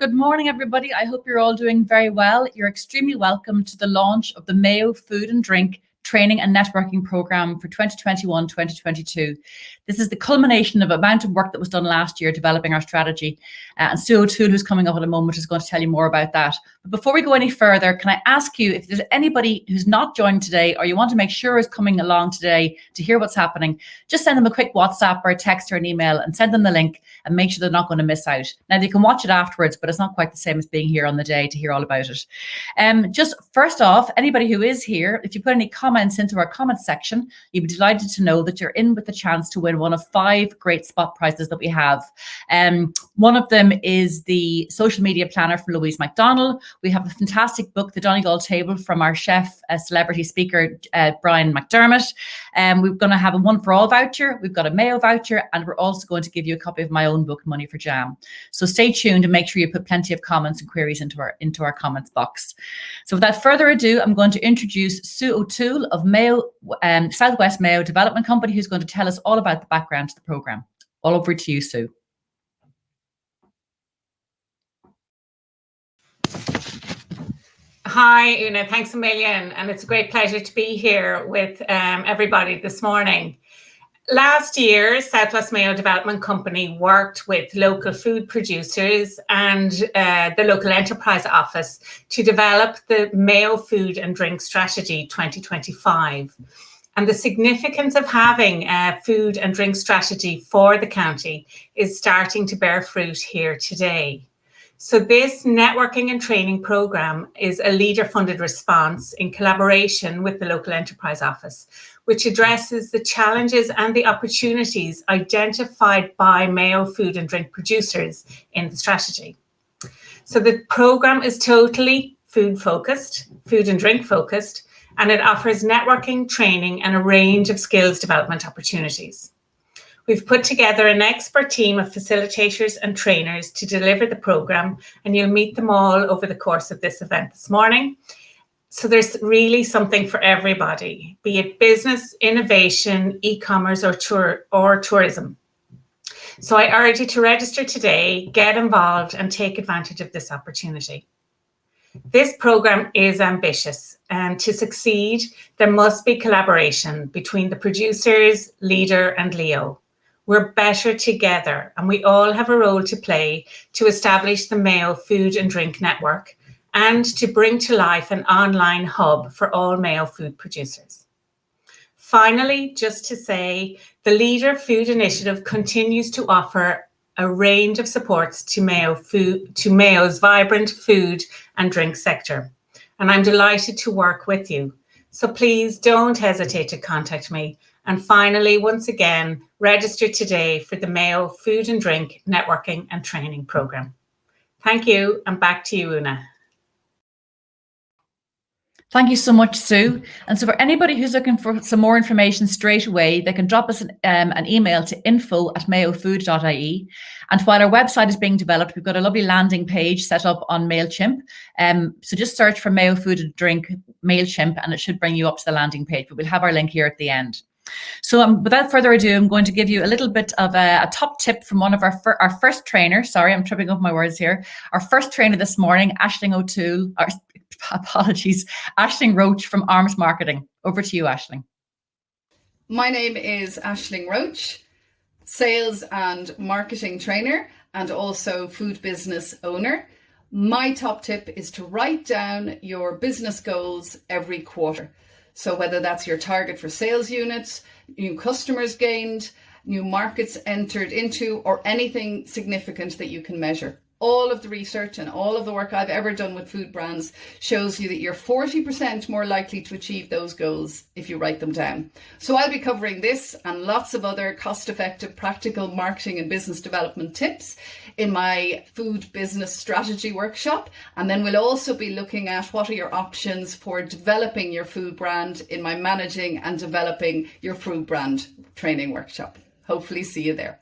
Good morning, everybody. I hope you're all doing very well. You're extremely welcome to the launch of the Mayo Food and Drink Training and Networking Programme for 2021-2022. This is the culmination of an amount of work that was done last year developing our strategy. And Sue O'Toole, who's coming up in a moment, is going to tell you more about that. But before we go any further, can I ask you, if there's anybody who's not joined today or you want to make sure is coming along today to hear what's happening, just send them a quick WhatsApp or a text or an email and send them the link and make sure they're not going to miss out. Now, they can watch it afterwards, but it's not quite the same as being here on the day to hear all about it. Just first off, anybody who is here, if you put any comments into our comments section, you'd be delighted to know that you're in with the chance to win one of 5 great spot prizes that we have. One of them is the social media planner from Louise McDonald. We have a fantastic book, The Donegal Table, from our chef, celebrity speaker, Brian McDermott. We're going to have a One for All voucher. We've got a Mayo voucher, and we're also going to give you a copy of my own book, Money for Jam. So stay tuned and make sure you put plenty of comments and queries into our comments box. So without further ado, I'm going to introduce Sue O'Toole of Mayo, Southwest Mayo Development Company, who's going to tell us all about the background to the programme. All over to you, Sue. Hi, Una, thanks a million. And it's a great pleasure to be here with everybody this morning. Last year, Southwest Mayo Development Company worked with local food producers and the local enterprise office to develop the Mayo Food and Drink Strategy 2025. And the significance of having a food and drink strategy for the county is starting to bear fruit here today. So this networking and training programme is a leader-funded response in collaboration with the local enterprise office, which addresses the challenges and the opportunities identified by Mayo food and drink producers in the strategy. So the programme is totally food-focused, food and drink-focused, and it offers networking, training, and a range of skills development opportunities. We've put together an expert team of facilitators and trainers to deliver the programme, and you'll meet them all over the course of this event this morning. So there's really something for everybody, be it business, innovation, e-commerce, or tourism. So I urge you to register today, get involved, and take advantage of this opportunity. This programme is ambitious, and to succeed, there must be collaboration between the producers, leader, and Leo. We're better together, and we all have a role to play to establish the Mayo Food and Drink Network and to bring to life an online hub for all Mayo food producers. Finally, just to say, the Leader Food Initiative continues to offer a range of supports to Mayo's vibrant food and drink sector. And I'm delighted to work with you. So please don't hesitate to contact me. And finally, once again, register today for the Mayo Food and Drink Networking and Training Programme. Thank you, and back to you, Una. Thank you so much, Sue. And so for anybody who's looking for some more information straight away, they can drop us an email to info@mayofood.ie. And while our website is being developed, we've got a lovely landing page set up on MailChimp. So just search for Mayo Food and Drink MailChimp and it should bring you up to the landing page, but we'll have our link here at the end. So without further ado, I'm going to give you a little bit of a top tip from one of our first trainer. Sorry, I'm tripping over my words here. Our first trainer this morning, Aisling O'Toole, Aisling Roach from Arms Marketing. Over to you, Aisling. My name is Aisling Roach, sales and marketing trainer and also food business owner. My top tip is to write down your business goals every quarter. So whether that's your target for sales units, new customers gained, new markets entered into, or anything significant that you can measure. All of the research and all of the work I've ever done with food brands shows you that you're 40% more likely to achieve those goals if you write them down. So I'll be covering this and lots of other cost-effective, practical marketing and business development tips in my food business strategy workshop. And then we'll also be looking at what are your options for developing your food brand in my managing and developing your food brand training workshop. Hopefully see you there.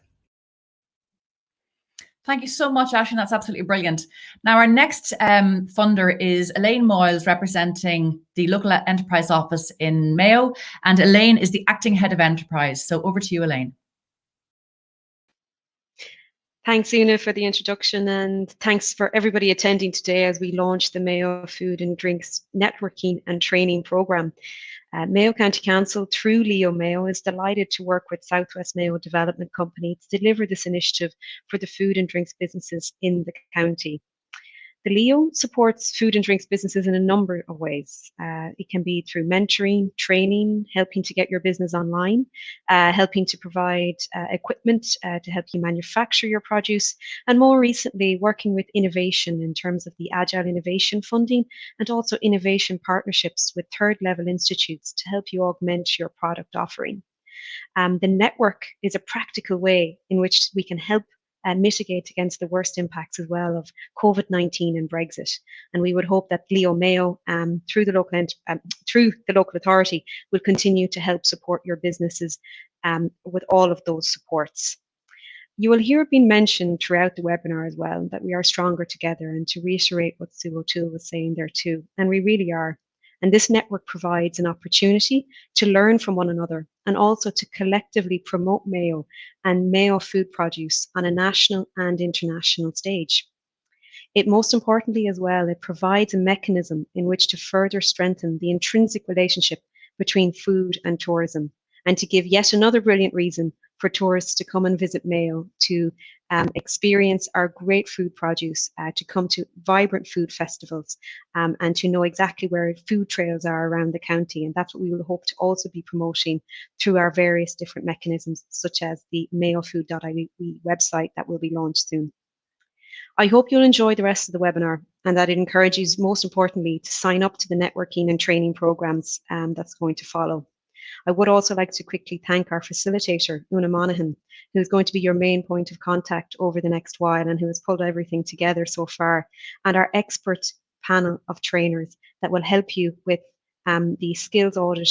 Thank you so much, Aisling. That's absolutely brilliant. Now, our next funder is Elaine Moyles, representing the local enterprise office in Mayo. And Elaine is the acting head of enterprise. So over to you, Elaine. Thanks, Una, for the introduction, and thanks for everybody attending today as we launch the Mayo Food and Drinks Networking and Training Programme. Mayo County Council, through Leo Mayo, is delighted to work with Southwest Mayo Development Company to deliver this initiative for the food and drinks businesses in the county. The Leo supports food and drinks businesses in a number of ways. It can be through mentoring, training, helping to get your business online, helping to provide equipment to help you manufacture your produce, and more recently, working with innovation in terms of the Agile Innovation Funding and also innovation partnerships with third-level institutes to help you augment your product offering. The network is a practical way in which we can help mitigate against the worst impacts as well of COVID-19 and Brexit. And we would hope that Leo Mayo, through the local authority, will continue to help support your businesses with all of those supports. You will hear it being mentioned throughout the webinar as well that we are stronger together, and to reiterate what Sue O'Toole was saying there too, and we really are. And this network provides an opportunity to learn from one another and also to collectively promote Mayo and Mayo food produce on a national and international stage. It most importantly as well, it provides a mechanism in which to further strengthen the intrinsic relationship between food and tourism, and to give yet another brilliant reason for tourists to come and visit Mayo, to experience our great food produce, to come to vibrant food festivals, and to know exactly where food trails are around the county. And that's what we will hope to also be promoting through our various different mechanisms, such as the mayofood.ie website that will be launched soon. I hope you'll enjoy the rest of the webinar, and that it encourages, most importantly, to sign up to the networking and training programs that's going to follow. I would also like to quickly thank our facilitator, Una Monaghan, who is going to be your main point of contact over the next while and who has pulled everything together so far, and our expert panel of trainers that will help you with the skills audit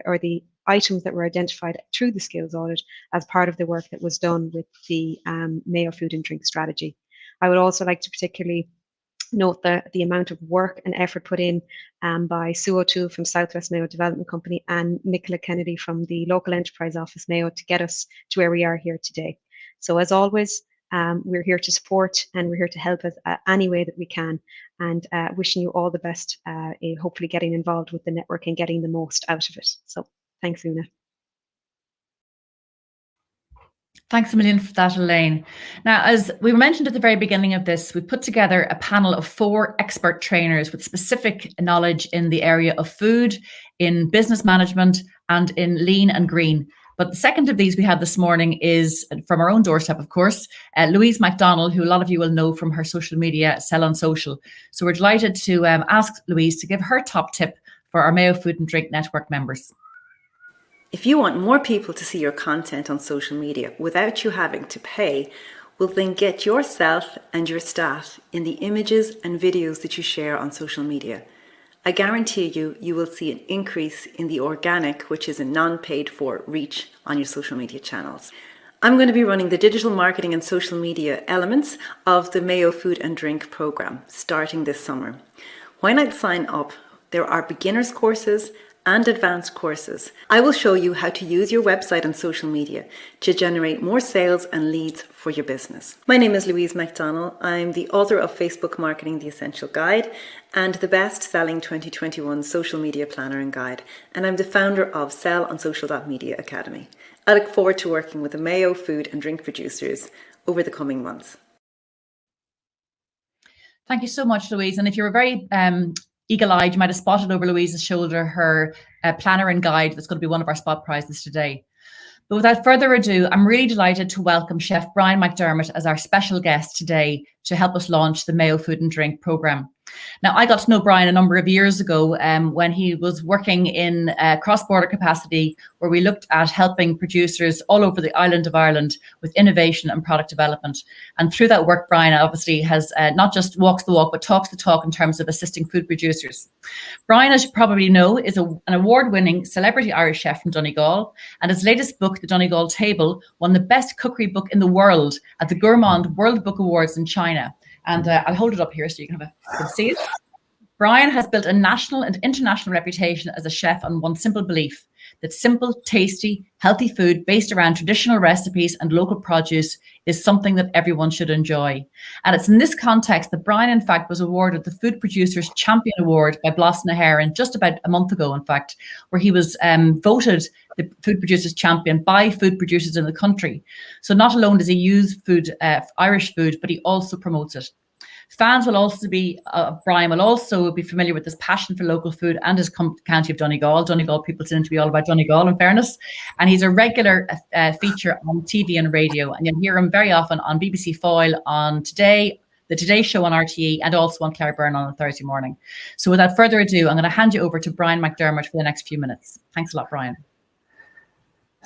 or the items that were identified through the skills audit as part of the work that was done with the Mayo Food and Drink strategy. I would also like to particularly note the amount of work and effort put in by Sue O'Toole from Southwest Mayo Development Company and Nicola Kennedy from the Local Enterprise Office Mayo to get us to where we are here today. So as always, we're here to support and we're here to help us any way that we can, and wishing you all the best in hopefully getting involved with the network and getting the most out of it. So thanks, Una. Thanks a million for that, Elaine. Now, as we mentioned at the very beginning of this, we put together a panel of 4 expert trainers with specific knowledge in the area of food, in business management, and in lean and green. But the second of these we had this morning is from our own doorstep, of course, Louise McDonald, who a lot of you will know from her social media, Sell on Social. So we're delighted to ask Louise to give her top tip for our Mayo Food and Drink Network members. If you want more people to see your content on social media without you having to pay, well then get yourself and your staff in the images and videos that you share on social media. I guarantee you will see an increase in the organic, which is a non-paid for, reach on your social media channels. I'm going to be running the digital marketing and social media elements of the Mayo Food and Drink program starting this summer. Why not sign up? There are beginners courses and advanced courses. I will show you how to use your website and social media to generate more sales and leads for your business. My name is Louise McDonald. I'm the author of Facebook Marketing, The Essential Guide, and the best-selling 2021 Social Media Planner and Guide. And I'm the founder of SellOnSocial.media Academy. I look forward to working with the Mayo food and drink producers over the coming months. Thank you so much, Louise. And if you're very eagle-eyed, you might have spotted over Louise's shoulder her planner and guide that's going to be one of our spot prizes today. But without further ado, I'm really delighted to welcome Chef Brian McDermott as our special guest today to help us launch the Mayo Food and Drink programme. Now, I got to know Brian a number of years ago when he was working in cross-border capacity, where we looked at helping producers all over the island of Ireland with innovation and product development. And through that work, Brian obviously has not just walks the walk, but talks the talk in terms of assisting food producers. Brian, as you probably know, is an award-winning celebrity Irish chef from Donegal, and his latest book, The Donegal Table, won the best cookery book in the world at the Gourmand World Book Awards in China. And I'll hold it up here so you can see it. Brian has built a national and international reputation as a chef on one simple belief, that simple, tasty, healthy food based around traditional recipes and local produce is something that everyone should enjoy. And it's in this context that Brian, in fact, was awarded the Food Producers Champion Award by Blossom Heron just about a month ago, in fact, where he was voted the Food Producers Champion by food producers in the country. So not alone does he use Irish food, but he also promotes it. Fans will also be, Brian will also be familiar with his passion for local food and his county of Donegal. Donegal people tend to be all about Donegal, in fairness. And he's a regular feature on TV and radio. And you'll hear him very often on BBC Foyle on the Today Show on RTE, and also on Claire Byrne on a Thursday morning. So without further ado, I'm going to hand you over to Brian McDermott for the next few minutes. Thanks a lot, Brian.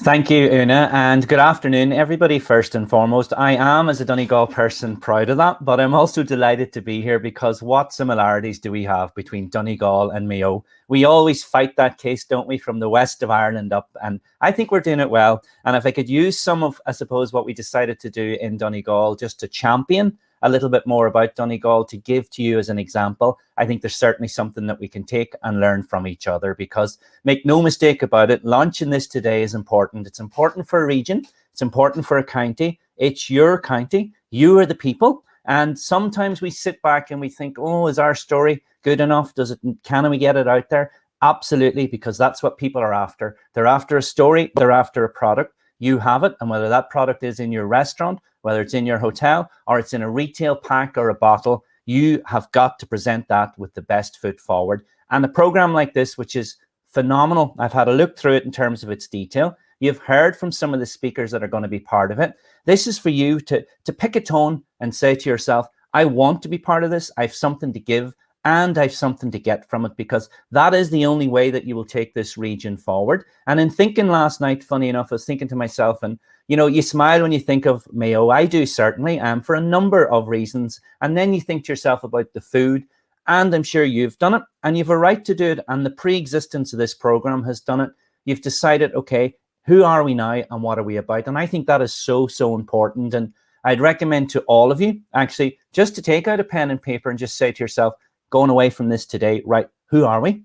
Thank you, Una, and good afternoon, everybody. First and foremost, I am, as a Donegal person, proud of that, but I'm also delighted to be here because what similarities do we have between Donegal and Mayo? We always fight that case, don't we, from the west of Ireland up, and I think we're doing it well. And if I could use some of, I suppose, what we decided to do in Donegal just to champion a little bit more about Donegal to give to you as an example, I think there's certainly something that we can take and learn from each other, because make no mistake about it, launching this today is important. It's important for a region. It's important for a county. It's your county. You are the people. And sometimes we sit back and we think, oh, is our story good enough? Can we get it out there? Absolutely, because that's what people are after. They're after a story. They're after a product. You have it. And whether that product is in your restaurant, whether it's in your hotel, or it's in a retail pack or a bottle, you have got to present that with the best foot forward. And a program like this, which is phenomenal, I've had a look through it in terms of its detail. You've heard from some of the speakers that are going to be part of it. This is for you to pick a tone and say to yourself, I want to be part of this. I have something to give and I have something to get from it, because that is the only way that you will take this region forward. And in thinking last night, funny enough, I was thinking to myself, and you know, you smile when you think of Mayo. I do, certainly, for a number of reasons. And then you think to yourself about the food, and I'm sure you've done it, and you've a right to do it. And the pre-existence of this program has done it. You've decided, okay, who are we now and what are we about? And I think that is so, so important. And I'd recommend to all of you, actually, just to take out a pen and paper and just say to yourself, going away from this today, right, who are we?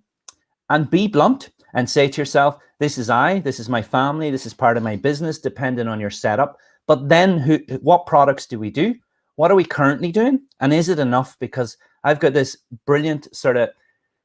And be blunt and say to yourself, this is this is my family, this is part of my business, depending on your setup. But then what products do we do? What are we currently doing? And is it enough? Because I've got this brilliant sort of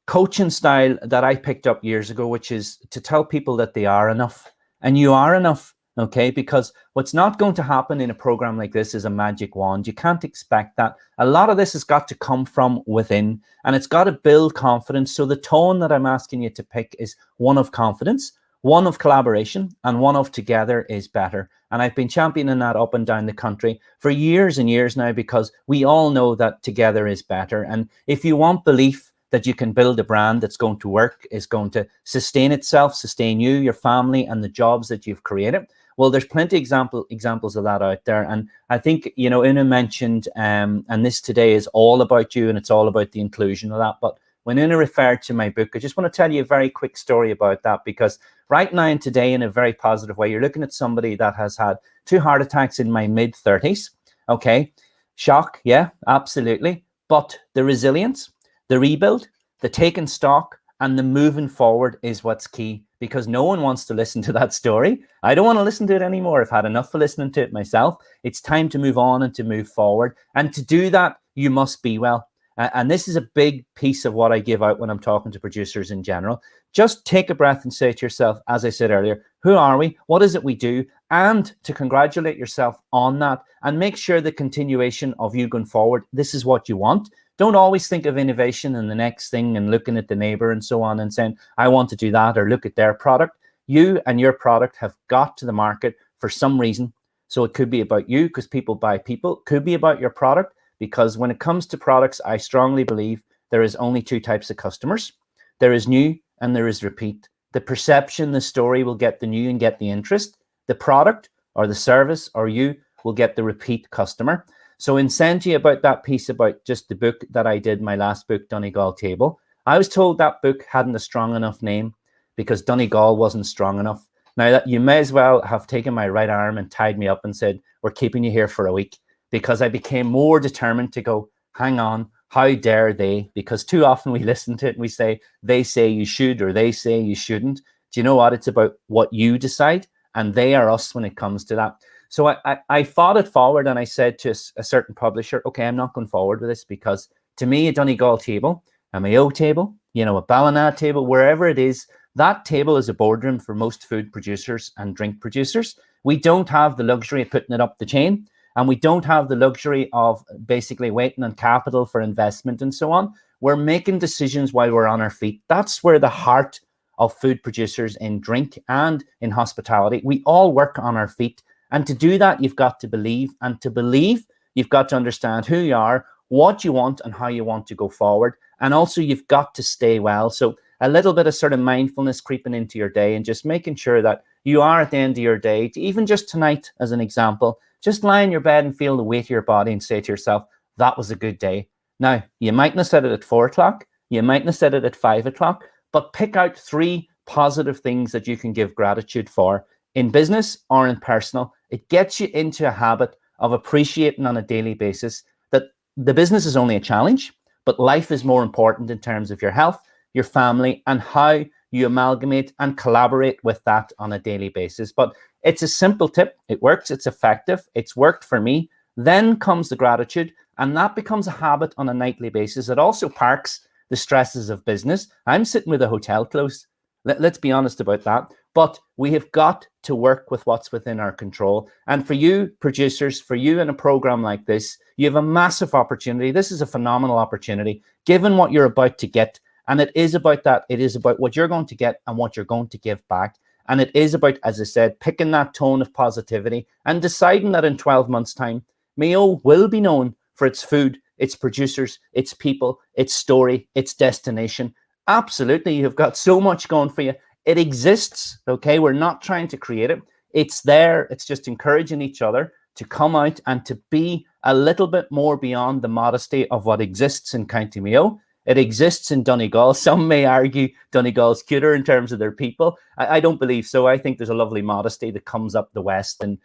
coaching style that I picked up years ago, which is to tell people that they are enough. And you are enough. Okay, because what's not going to happen in a program like this is a magic wand. You can't expect that. A lot of this has got to come from within, and it's got to build confidence. So the tone that I'm asking you to pick is one of confidence, one of collaboration, and one of together is better. And I've been championing that up and down the country for years and years now, because we all know that together is better. And if you want belief that you can build a brand that's going to work, is going to sustain itself, sustain you, your family, and the jobs that you've created, well, there's plenty of examples of that out there. And I think, you know, Una mentioned, and this today is all about you, and it's all about the inclusion of that. But when Una referred to my book, I just want to tell you a very quick story about that, because right now and today, in a very positive way, you're looking at somebody that has had 2 heart attacks in my mid-30s. Okay, shock, yeah, absolutely. But the resilience, the rebuild, the taking stock, and the moving forward is what's key, because no one wants to listen to that story. I don't want to listen to it anymore. I've had enough of listening to it myself. It's time to move on and to move forward. And to do that, you must be well. And this is a big piece of what I give out when I'm talking to producers in general. Just take a breath and say to yourself, as I said earlier, who are we? What is it we do? And to congratulate yourself on that, and make sure the continuation of you going forward, this is what you want. Don't always think of innovation and the next thing and looking at the neighbor and so on and saying, I want to do that, or look at their product. You and your product have got to the market for some reason. So it could be about you, because people buy people. It could be about your product, because when it comes to products, I strongly believe there is only 2 types of customers. There is new and there is repeat. The perception, the story will get the new and get the interest. The product or the service or you will get the repeat customer. So in saying to you about that piece about just the book that I did, my last book, Donegal Table, I was told that book hadn't a strong enough name because Donegal wasn't strong enough. Now, that you may as well have taken my right arm and tied me up and said, we're keeping you here for a week, because I became more determined to go, hang on, how dare they? Because too often we listen to it and we say, they say you should, or they say you shouldn't. do you know what? It's about what you decide, and they are us when it comes to that. So I fought it forward, and I said to a certain publisher, okay, I'm not going forward with this, because to me, a Donegal table, a Mayo table, you know, a Ballina table, wherever it is, that table is a boardroom for most food producers and drink producers. We don't have the luxury of putting it up the chain, and we don't have the luxury of basically waiting on capital for investment and so on. We're making decisions while we're on our feet. That's where the heart of food producers in drink and in hospitality, we all work on our feet. And to do that, you've got to believe. And to believe, you've got to understand who you are, what you want, and how you want to go forward. And also, you've got to stay well. So a little bit of sort of mindfulness creeping into your day, and just making sure that you are at the end of your day, even just tonight, as an example, just lie in your bed and feel the weight of your body and say to yourself, that was a good day. Now, you mightn't have said it at 4 o'clock. You mightn't have said it at 5 o'clock, but pick out 3 positive things that you can give gratitude for in business or in personal. It gets you into a habit of appreciating on a daily basis that the business is only a challenge, but life is more important in terms of your health, your family, and how you amalgamate and collaborate with that on a daily basis. But it's a simple tip. It works. It's effective. It's worked for me. Then comes the gratitude, and that becomes a habit on a nightly basis. It also parks the stresses of business. I'm sitting with a hotel closed. Let's be honest about that. But we have got to work with what's within our control. And for you producers, for you in a program like this, you have a massive opportunity. This is a phenomenal opportunity, given what you're about to get. And it is about that. It is about what you're going to get and what you're going to give back. And it is about, as I said, picking that tone of positivity and deciding that in 12 months' time, Mayo will be known for its food, its producers, its people, its story, its destination. Absolutely, you've got so much going for you. It exists, okay? We're not trying to create it. It's there. It's just encouraging each other to come out and to be a little bit more beyond the modesty of what exists in County Mayo. It exists in Donegal. Some may argue Donegal's cuter in terms of their people. I don't believe so. I think there's a lovely modesty that comes up the west. And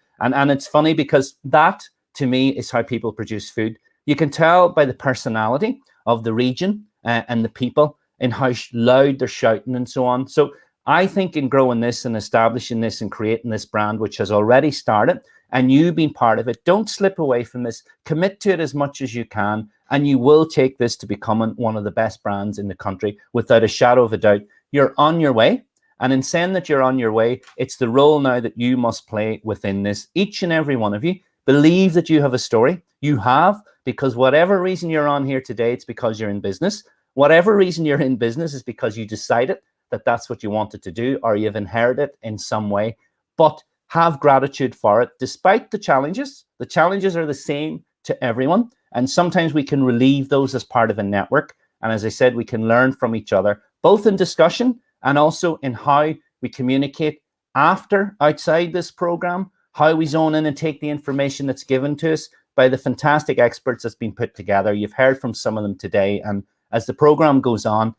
it's funny because that, to me, is how people produce food. You can tell by the personality of the region and the people and how loud they're shouting and so on. So I think in growing this and establishing this and creating this brand, which has already started, and you being part of it, don't slip away from this. Commit to it as much as you can, and you will take this to becoming one of the best brands in the country without a shadow of a doubt. You're on your way. And in saying that you're on your way, it's the role now that you must play within this. Each and every one of you, believe that you have a story. You have, because whatever reason you're on here today, it's because you're in business. Whatever reason you're in business is because you decided that that's what you wanted to do, or you've inherited it in some way. But have gratitude for it, despite the challenges. The challenges are the same to everyone. And sometimes we can relieve those as part of a network. And as I said, we can learn from each other, both in discussion and also in how we communicate outside this program, how we zone in and take the information that's given to us by the fantastic experts that's been put together. You've heard from some of them today. And as the program goes on,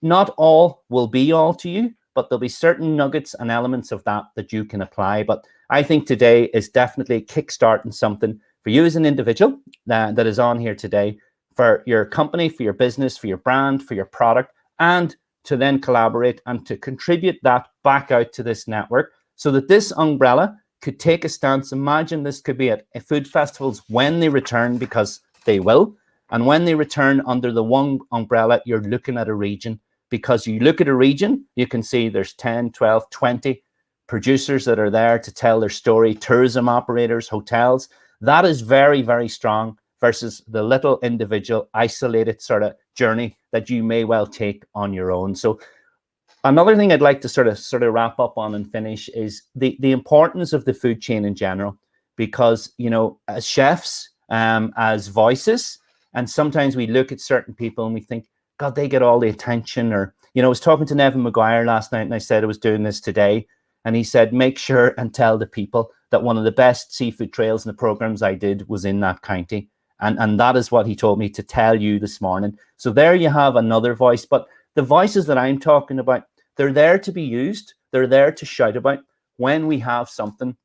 not all will be all to you, but there'll be certain nuggets and elements of that you can apply. But I think today is definitely kickstarting something for you as an individual that is on here today, for your company, for your business, for your brand, for your product, and to then collaborate and to contribute that back out to this network so that this umbrella could take a stance. Imagine this could be at food festivals when they return, because they will. And when they return under the one umbrella, you're looking at a region, because you look at a region, you can see there's 10, 12, 20 producers that are there to tell their story, tourism operators, hotels. That is very, very strong versus the little individual isolated sort of journey that you may well take on your own. So another thing I'd like to sort of wrap up on and finish is the importance of the food chain in general, because, you know, as chefs, as voices, and sometimes we look at certain people and we think, God, they get all the attention. Or, you know, I was talking to Nevin Maguire last night and I said I was doing this today. And he said, make sure and tell the people that one of the best seafood trails in the programs I did was in that county. And that is what he told me to tell you this morning. So there you have another voice. But the voices that I'm talking about, they're there to be used. They're there to shout about when we have something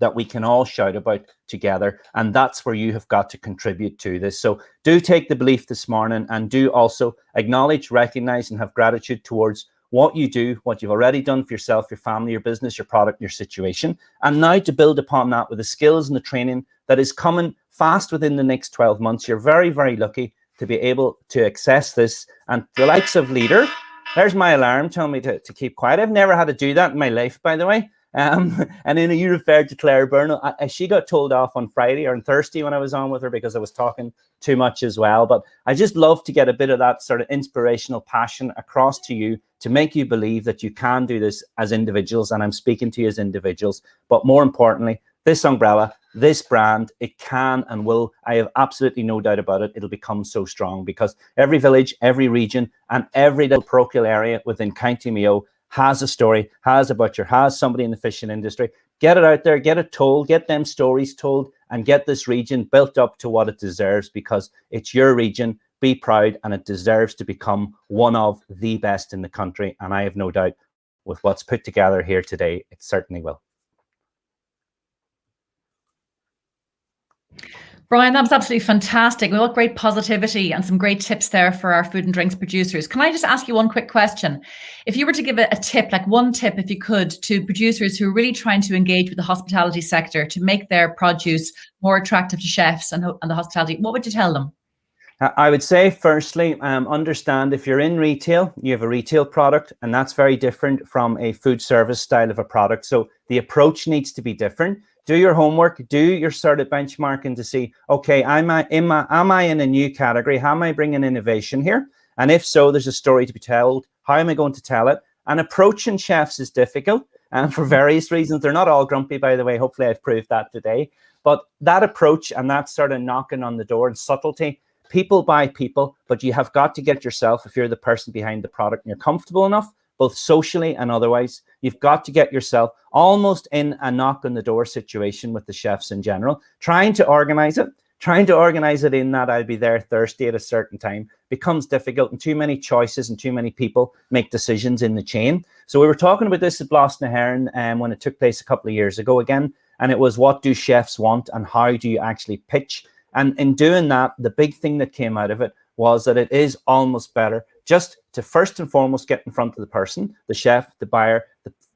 that we can all shout about together. And that's where you have got to contribute to this. So do take the belief this morning, and do also acknowledge, recognize, and have gratitude towards what you do, what you've already done for yourself, your family, your business, your product, your situation, and now to build upon that with the skills and the training that is coming fast within the next 12 months. You're very, very lucky to be able to access this. And the likes of Leader, there's my alarm telling me to keep quiet. I've never had to do that in my life, by the way. And then you referred to Claire Byrne. She got told off on Friday or on Thursday when I was on with her because I was talking too much as well. But I just love to get a bit of that sort of inspirational passion across to you to make you believe that you can do this as individuals. And I'm speaking to you as individuals. But more importantly, this umbrella, this brand, it can and will, I have absolutely no doubt about it, it'll become so strong because every village, every region, and every little parochial area within County Mayo has a story, has a butcher, has somebody in the fishing industry. Get it out there, get it told, get them stories told, and get this region built up to what it deserves because it's your region. Be proud, and it deserves to become one of the best in the country. And I have no doubt with what's put together here today, it certainly will. Brian, that was absolutely fantastic. We got great positivity and some great tips there for our food and drinks producers. Can I just ask you one quick question? If you were to give a tip, like one tip, if you could, to producers who are really trying to engage with the hospitality sector to make their produce more attractive to chefs and the hospitality, what would you tell them? I would say, firstly, understand if you're in retail, you have a retail product, and that's very different from a food service style of a product. So the approach needs to be different. Do your homework, do your sort of benchmarking to see, okay, am I in a new category? How am I bringing innovation here? And if so, there's a story to be told. How am I going to tell it? And approaching chefs is difficult, and for various reasons. They're not all grumpy, by the way. Hopefully I've proved that today. But that approach and that sort of knocking on the door and subtlety, people buy people, but you have got to get yourself, if you're the person behind the product and you're comfortable enough, both socially and otherwise, you've got to get yourself almost in a knock on the door situation with the chefs in general, trying to organize it in that I'll be there Thursday at a certain time becomes difficult, and too many choices and too many people make decisions in the chain. So we were talking about this at Blosna Heron when it took place a couple of years ago again, and it was what do chefs want and how do you actually pitch? And in doing that, the big thing that came out of it was that it is almost better just to first and foremost get in front of the person, the chef, the buyer,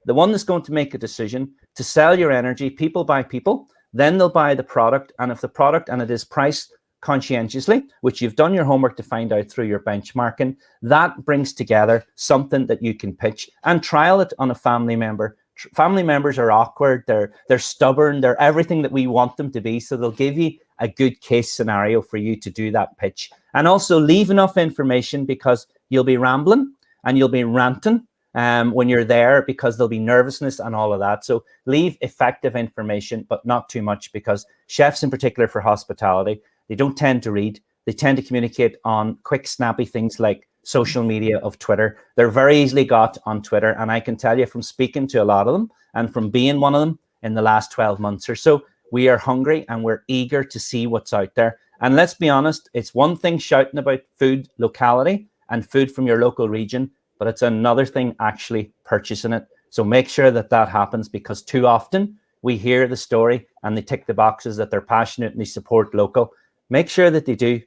the one that's going to make a decision to sell your energy. People buy people, then they'll buy the product. And if the product, and it is priced conscientiously, which you've done your homework to find out through your benchmarking, that brings together something that you can pitch and trial it on a family member. Family members are awkward, they're stubborn, they're everything that we want them to be. So they'll give you a good case scenario for you to do that pitch. And also leave enough information, because you'll be rambling and you'll be ranting when you're there, because there'll be nervousness and all of that. So leave effective information, but not too much, because chefs in particular for hospitality, they don't tend to read. They tend to communicate on quick, snappy things like social media of Twitter. They're very easily got on Twitter. And I can tell you from speaking to a lot of them and from being one of them in the last 12 months or so, we are hungry and we're eager to see what's out there. And let's be honest, it's one thing shouting about food locality and food from your local region, but it's another thing actually purchasing it. So make sure that that happens, because too often we hear the story and they tick the boxes that they're passionate and they support local. Make sure that they do.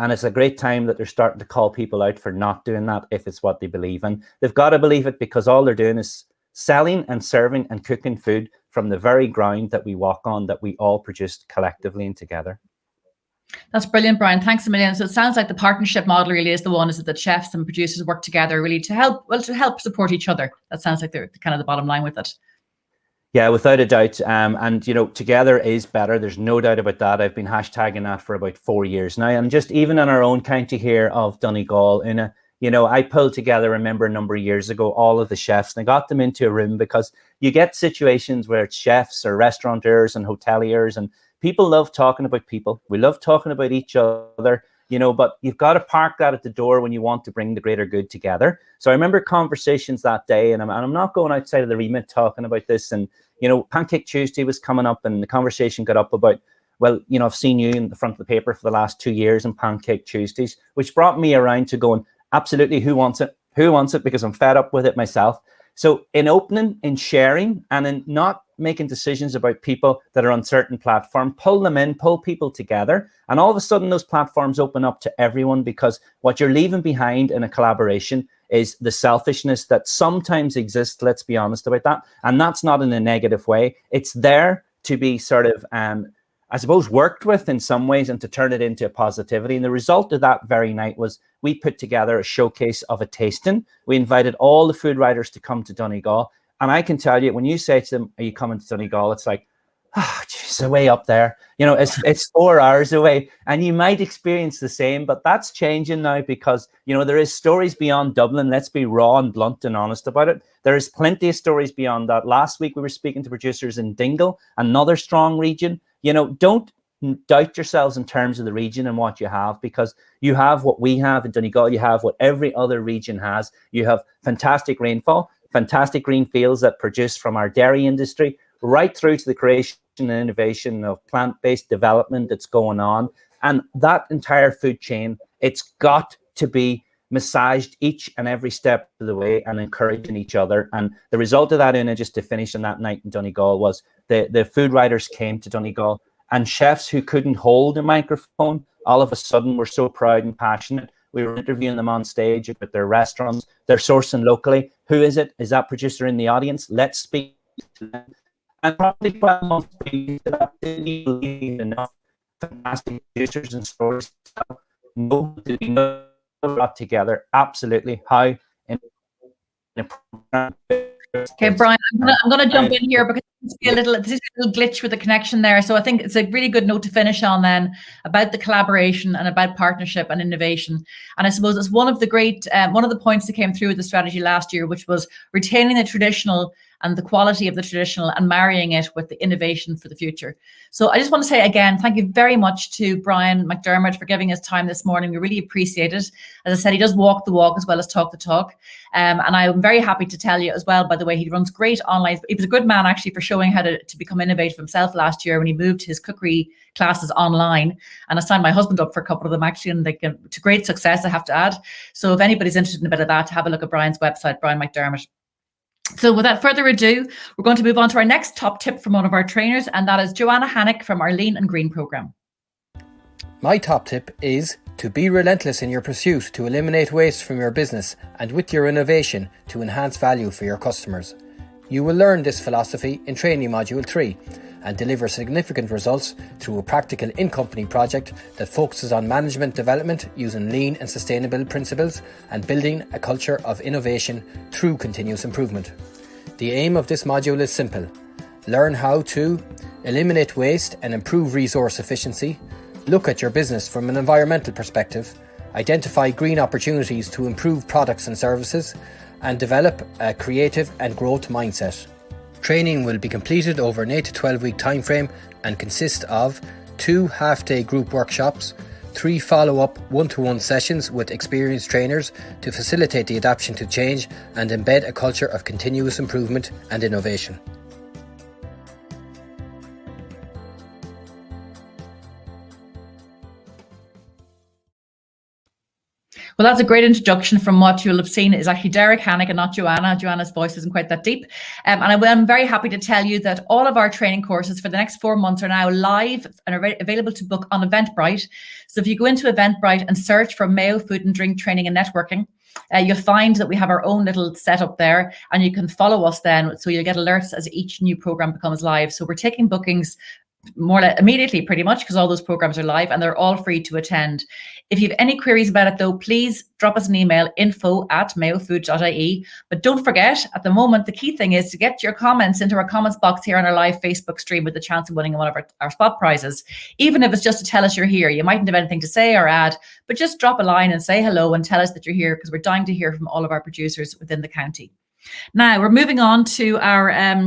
And it's a great time that they're starting to call people out for not doing that if it's what they believe in. They've got to believe it, because all they're doing is selling and serving and cooking food from the very ground that we walk on, that we all produced collectively and together. That's brilliant, Brian. Thanks a million. So it sounds like the partnership model really is the one, is that the chefs and producers work together really to help support each other. That sounds like the kind of the bottom line with it. Yeah, without a doubt. And, you know, together is better. There's no doubt about that. I've been hashtagging that for about 4 years now. And just even in our own county here of Donegal, you know, I pulled together, remember, a number of years ago, all of the chefs, and I got them into a room, because you get situations where it's chefs or restaurateurs and hoteliers, and people love talking about people. We love talking about each other, you know, but you've got to park that at the door when you want to bring the greater good together. So I remember conversations that day, and I'm not going outside of the remit talking about this. And, you know, Pancake Tuesday was coming up, and the conversation got up about, well, you know, I've seen you in the front of the paper for the last 2 years in Pancake Tuesdays, which brought me around to going, absolutely, who wants it? Who wants it? Because I'm fed up with it myself. So in opening, in sharing, and in not making decisions about people that are on certain platform, pull them in, pull people together. And all of a sudden those platforms open up to everyone, because what you're leaving behind in a collaboration is the selfishness that sometimes exists. Let's be honest about that. And that's not in a negative way. It's there to be sort of, I suppose, worked with in some ways and to turn it into positivity. And the result of that very night was we put together a showcase of a tasting. We invited all the food writers to come to Donegal. And I can tell you, when you say to them, are you coming to Donegal? It's like, oh, geez, way up there. You know, it's 4 hours away. And you might experience the same, but that's changing now because, you know, there is stories beyond Dublin. Let's be raw and blunt and honest about it. There is plenty of stories beyond that. Last week, we were speaking to producers in Dingle, another strong region. You know, don't doubt yourselves in terms of the region and what you have, because you have what we have in Donegal. You have what every other region has. You have fantastic rainfall, fantastic green fields that produce from our dairy industry, right through to the creation and innovation of plant-based development that's going on. And that entire food chain, it's got to be massaged each and every step of the way and encouraging each other. And the result of that, Una, just to finish on that night in Donegal, was the food writers came to Donegal, and chefs who couldn't hold a microphone all of a sudden were so proud and passionate. We were interviewing them on stage about their restaurants. They're sourcing locally. Who is it? Is that producer in the audience? Let's speak to them. And probably 12 months previous to that, didn't even believe enough fantastic producers and stories. No, did we know brought together? Absolutely. How in a program. Okay, Brian, I'm gonna jump in here because there's a little glitch with the connection there. So I think it's a really good note to finish on then about the collaboration and about partnership and innovation. And I suppose it's one of the points that came through with the strategy last year, which was retaining the traditional and the quality of the traditional and marrying it with the innovation for the future. So I just want to say again, thank you very much to Brian McDermott for giving us time this morning. We really appreciate it. As I said, he does walk the walk as well as talk the talk. And I'm very happy to tell you as well, by the way, he runs great online. He was a good man actually for showing how to become innovative himself last year when he moved his cookery classes online. And I signed my husband up for a couple of them actually, and they get to great success, I have to add. So if anybody's interested in a bit of that, have a look at Brian's website, Brian McDermott. So without further ado, we're going to move on to our next top tip from one of our trainers, and that is Joanna Hannick from our Lean and Green programme. My top tip is to be relentless in your pursuit to eliminate waste from your business and with your innovation to enhance value for your customers. You will learn this philosophy in Training Module 3 and deliver significant results through a practical in-company project that focuses on management development using lean and sustainable principles and building a culture of innovation through continuous improvement. The aim of this module is simple. Learn how to eliminate waste and improve resource efficiency, look at your business from an environmental perspective, identify green opportunities to improve products and services, and develop a creative and growth mindset. Training will be completed over an 8 to 12 week time frame and consist of 2 half-day group workshops, 3 follow-up one-to-one sessions with experienced trainers to facilitate the adaptation to change and embed a culture of continuous improvement and innovation. Well, that's a great introduction from what you'll have seen is actually Derek Hannick and not Joanna. Joanna's voice isn't quite that deep. And I'm very happy to tell you that all of our training courses for the next 4 months are now live and are available to book on Eventbrite. So if you go into Eventbrite and search for Mayo Food and Drink Training and Networking, you'll find that we have our own little setup there, and you can follow us then. So you'll get alerts as each new program becomes live. So we're taking bookings more or less immediately, pretty much, because all those programs are live and they're all free to attend. If you have any queries about it though, please drop us an email, info@mayofood.ie. But don't forget, at the moment, the key thing is to get your comments into our comments box here on our live Facebook stream with the chance of winning one of our spot prizes. Even if it's just to tell us you're here, you mightn't have anything to say or add, but just drop a line and say hello and tell us that you're here, because we're dying to hear from all of our producers within the county. Now we're moving on to our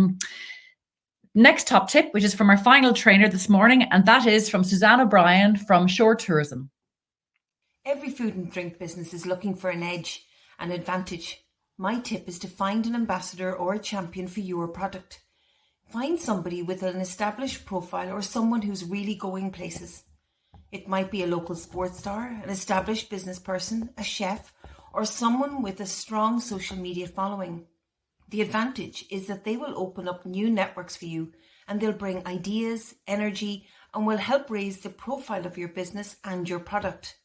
next top tip, which is from our final trainer this morning, and that is from Suzanne O'Brien from Shore Tourism. Every food and drink business is looking for an edge, an advantage. My tip is to find an ambassador or a champion for your product. Find somebody with an established profile or someone who's really going places. It might be a local sports star, an established business person, a chef, or someone with a strong social media following. The advantage is that they will open up new networks for you, and they'll bring ideas, energy, and will help raise the profile of your business and your product.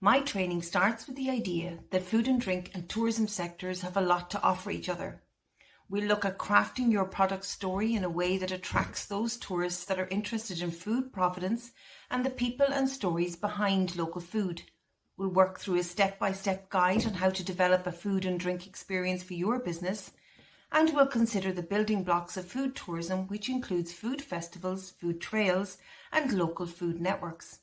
My training starts with the idea that food and drink and tourism sectors have a lot to offer each other. We'll look at crafting your product story in a way that attracts those tourists that are interested in food provenance and the people and stories behind local food. We'll work through a step-by-step guide on how to develop a food and drink experience for your business, and we'll consider the building blocks of food tourism, which includes food festivals, food trails, and local food networks.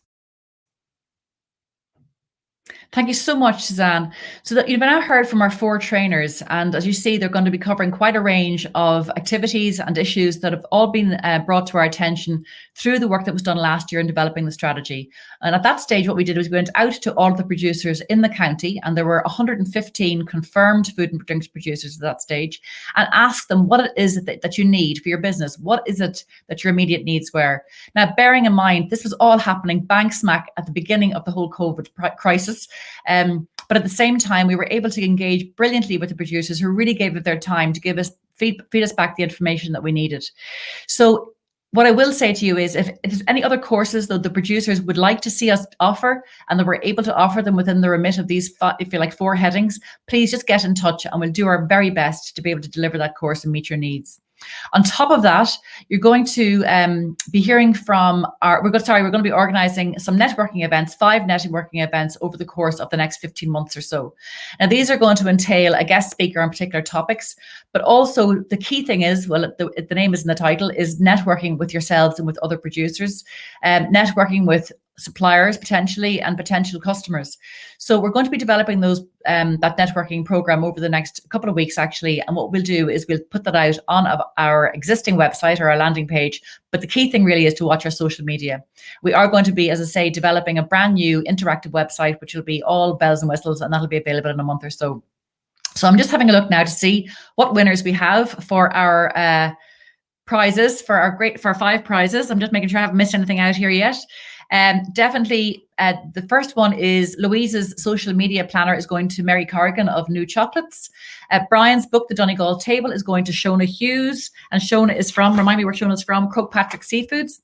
Thank you so much, Suzanne. So that you've now heard from our 4 trainers, and as you see, they're going to be covering quite a range of activities and issues that have all been brought to our attention through the work that was done last year in developing the strategy. And at that stage, what we did was we went out to all of the producers in the county, and there were 115 confirmed food and drinks producers at that stage, and asked them what it is that you need for your business. What is it that your immediate needs were? Now, bearing in mind, this was all happening bang smack at the beginning of the whole COVID crisis. But at the same time, we were able to engage brilliantly with the producers who really gave it their time to give us feed us back the information that we needed. So what I will say to you is if there's any other courses that the producers would like to see us offer and that we're able to offer them within the remit of these, if you like, 4 headings, please just get in touch and we'll do our very best to be able to deliver that course and meet your needs. On top of that, you're going to be hearing from we're going to be organizing some networking events, 5 networking events over the course of the next 15 months or so. Now, these are going to entail a guest speaker on particular topics, but also the key thing is, well, the name is in the title, is networking with yourselves and with other producers, networking with suppliers potentially and potential customers. So we're going to be developing those that networking program over the next couple of weeks actually, and what we'll do is we'll put that out on our existing website or our landing page, but the key thing really is to watch our social media. We are going to be, as I say, developing a brand new interactive website which will be all bells and whistles, and that'll be available in a month or so. So I'm just having a look now to see what winners we have for our prizes, for our 5 prizes. I'm just making sure I haven't missed anything out here yet. Definitely, the first one is Louise's social media planner is going to Mary Corrigan of New Chocolates. Brian's book, The Donegal Table, is going to Shona Hughes, and Shona is from, remind me where Shona is from, Kirkpatrick Seafoods.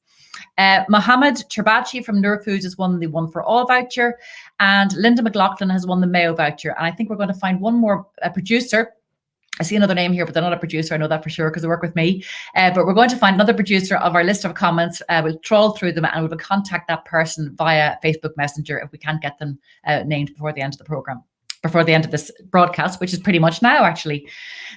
Mohammed Turbachi from Nur Foods has won the One for All voucher, and Linda McLaughlin has won the Mayo voucher. And I think we're going to find one more producer. I see another name here, but they're not a producer. I know that for sure because they work with me. But we're going to find another producer of our list of comments. We'll trawl through them and we will contact that person via Facebook Messenger if we can't get them named before the end of the program, before the end of this broadcast, which is pretty much now, actually.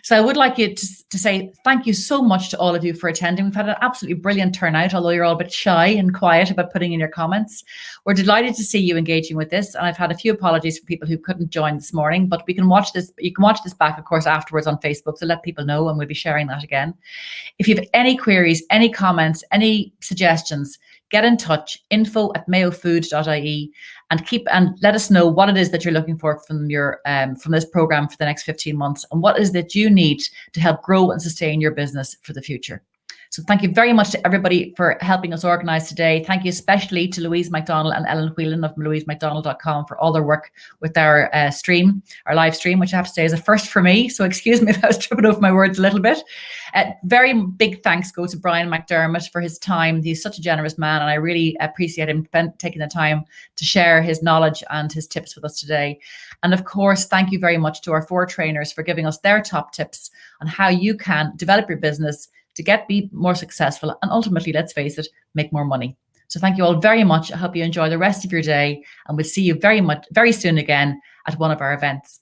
So I would like you to say thank you so much to all of you for attending. We've had an absolutely brilliant turnout, although you're all a bit shy and quiet about putting in your comments. We're delighted to see you engaging with this, and I've had a few apologies for people who couldn't join this morning, but we can watch this. You can watch this back, of course, afterwards on Facebook, so let people know, and we'll be sharing that again. If you have any queries, any comments, any suggestions, get in touch, info@mayofood.ie, and let us know what it is that you're looking for from your from this program for the next 15 months, and what is that you need to help grow and sustain your business for the future. So thank you very much to everybody for helping us organise today. Thank you especially to Louise McDonald and Ellen Whelan of louisemcdonald.com for all their work with our stream, our live stream, which I have to say is a first for me. So excuse me if I was tripping over my words a little bit. Very big thanks go to Brian McDermott for his time. He's such a generous man, and I really appreciate him taking the time to share his knowledge and his tips with us today. And of course, thank you very much to our 4 trainers for giving us their top tips on how you can develop your business to be more successful and ultimately, let's face it, make more money. So thank you all very much. I hope you enjoy the rest of your day, and we'll see you very soon again at one of our events.